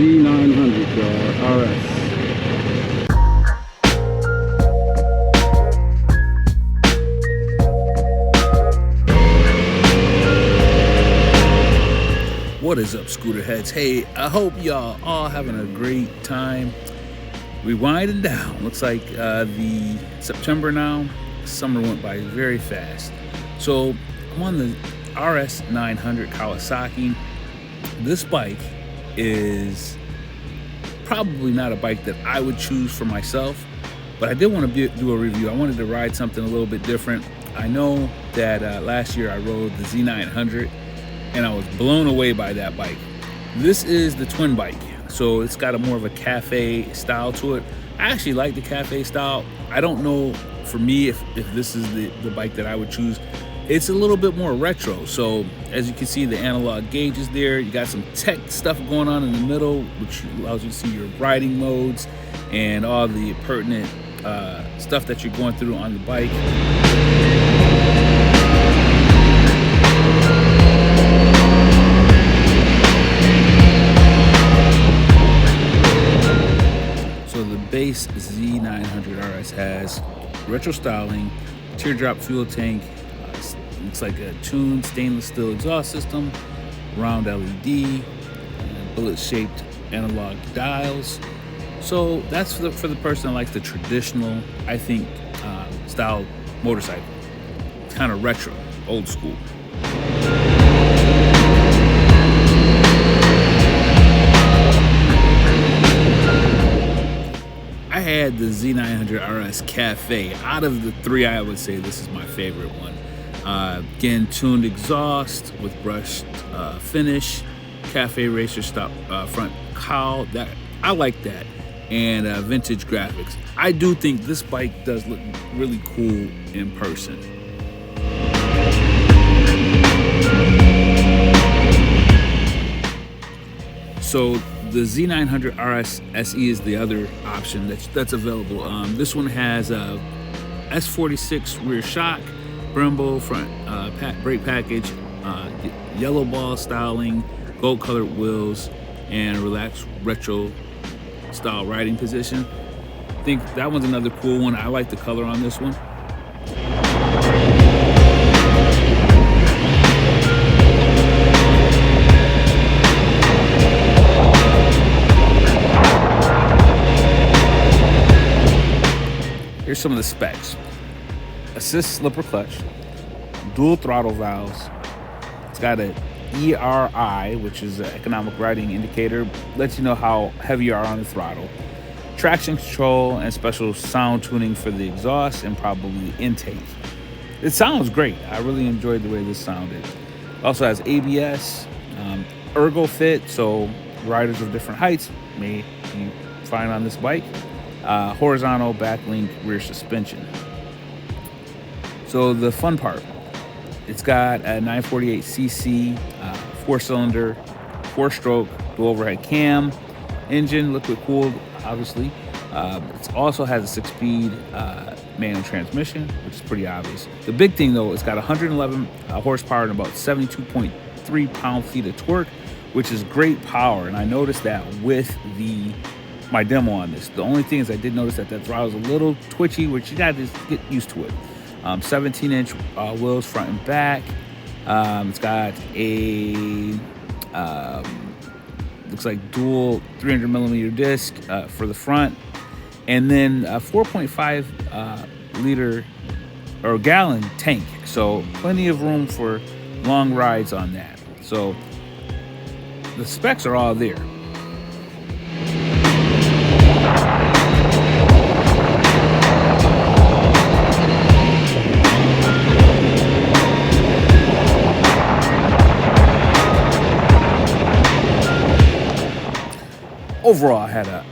Z900RS. What is up, scooter heads? Hey, I hope y'all all having a great time. We winding down. Looks like the September now. Summer went by very fast. So I'm on the RS900 Kawasaki. This bike is probably not a bike that I would choose for myself, but I did want to do a review. I wanted to ride something a little bit different. I know that last year I rode the Z900 and I was blown away by that bike. This is the twin bike, so it's got a more of a cafe style to it. I actually like the cafe style. I don't know for me if this is the bike that I would choose. It's a little bit more retro, so as you can see, the analog gauges there. You got some tech stuff going on in the middle, which allows you to see your riding modes and all the pertinent stuff that you're going through on the bike. Base Z900RS has retro styling, teardrop fuel tank, looks like a tuned stainless steel exhaust system, round LED, bullet-shaped analog dials. So that's for the person that likes the traditional, I think, style motorcycle. It's kind of retro, old school. I had the Z900RS Cafe. Out of the three, I would say this is my favorite one. Again, tuned exhaust with brushed finish, cafe racer stop front cowl. That I like that, and vintage graphics. I do think this bike does look really cool in person. So the Z900RS SE is the other option that's available. This one has a S46 rear shock, Brembo front brake package, yellow ball styling, gold colored wheels, and relaxed retro style riding position. I think that one's another cool one. I like the color on this one. Here's some of the specs. Assist slipper clutch, dual throttle valves. It's got an ERI, which is an economic riding indicator, lets you know how heavy you are on the throttle. Traction control and special sound tuning for the exhaust and probably the intake. It sounds great. I really enjoyed the way this sounded. It also has ABS, ergo fit, so riders of different heights may be fine on this bike. Horizontal backlink rear suspension. So the fun part, it's got a 948cc 4-cylinder, 4-stroke dual overhead cam, engine liquid cooled, obviously. It also has a 6-speed manual transmission, which is pretty obvious. The big thing though, it's got 111 horsepower and about 72.3 pound-feet of torque, which is great power. And I noticed that with my demo on this. The only thing is I did notice that throttle is a little twitchy, which you gotta just get used to it. 17-inch wheels front and back. It's got a looks like dual 300 millimeter disc for the front, and then a 4.5 liter or gallon tank. So plenty of room for long rides on that. So the specs are all there. Overall, I had a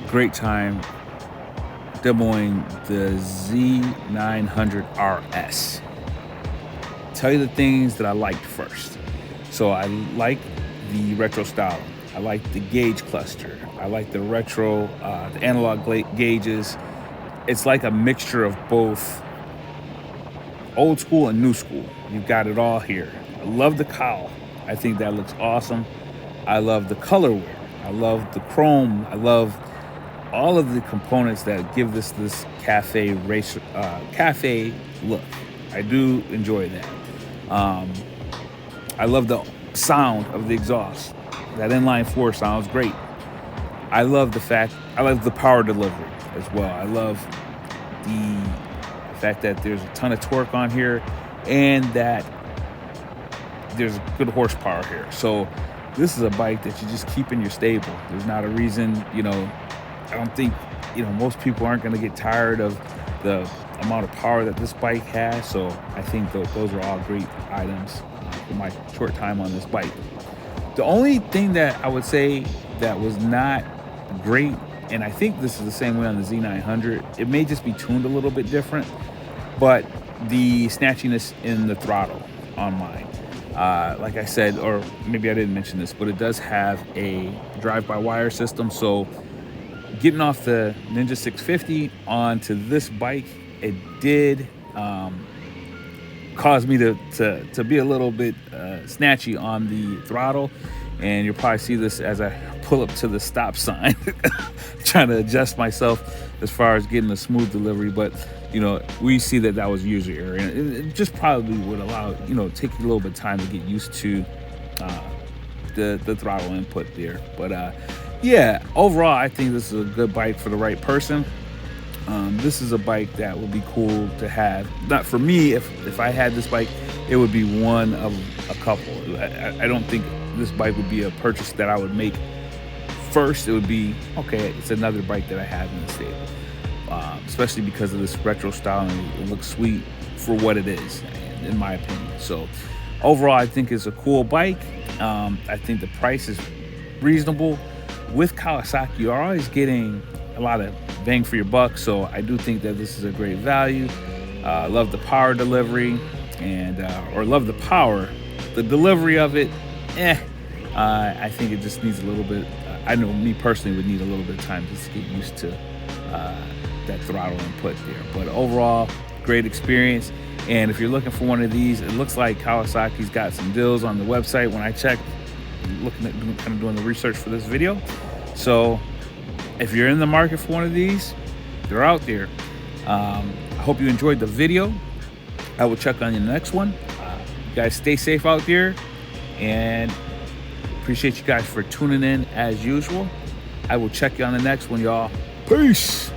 great time demoing the Z900RS. Tell you the things that I liked first. So I like the retro styling. I like the gauge cluster. I like the retro, the analog gauges. It's like a mixture of both old school and new school. You've got it all here. I love the cowl. I think that looks awesome. I love the colorware. I love the chrome. I love all of the components that give this cafe look. I do enjoy that. Um, I love the sound of the exhaust. That inline four sounds great. I love the power delivery as well. I love the fact that there's a ton of torque on here and that there's good horsepower here. So this is a bike that you just keep in your stable. There's not a reason, I don't think, most people aren't going to get tired of the amount of power that this bike has. So I think those are all great items for my short time on this bike. The only thing that I would say that was not great, and I think this is the same way on the Z900, it may just be tuned a little bit different, but the snatchiness in the throttle on mine. Like I said, or maybe I didn't mention this, but it does have a drive-by-wire system. So getting off the Ninja 650 onto this bike, it did cause me to be a little bit snatchy on the throttle. And you'll probably see this as I pull up to the stop sign, trying to adjust myself as far as getting a smooth delivery. But, we see that was user error. And it just probably would allow, take a little bit of time to get used to the throttle input there. But yeah, overall, I think this is a good bike for the right person. This is a bike that would be cool to have. Not for me, if I had this bike, it would be one of a couple. I don't think this bike would be a purchase that I would make first. It would be, okay, it's another bike that I have in the stable. Especially because of this retro style, and it looks sweet for what it is, in my opinion. So overall, I think it's a cool bike. I think the price is reasonable. With Kawasaki, you're always getting a lot of bang for your buck, so I do think that this is a great value. Love the power delivery, and or love the power. The delivery of it, I think it just needs a little bit. I know me personally would need a little bit of time just to get used to that throttle input there. But overall, great experience. And if you're looking for one of these, it looks like Kawasaki's got some deals on the website. When I checked, looking at kind of doing the research for this video. So if you're in the market for one of these, they're out there. I hope you enjoyed the video. I will check on you in the next one. You guys stay safe out there, and appreciate you guys for tuning in as usual. I will check you on the next one, y'all. Peace.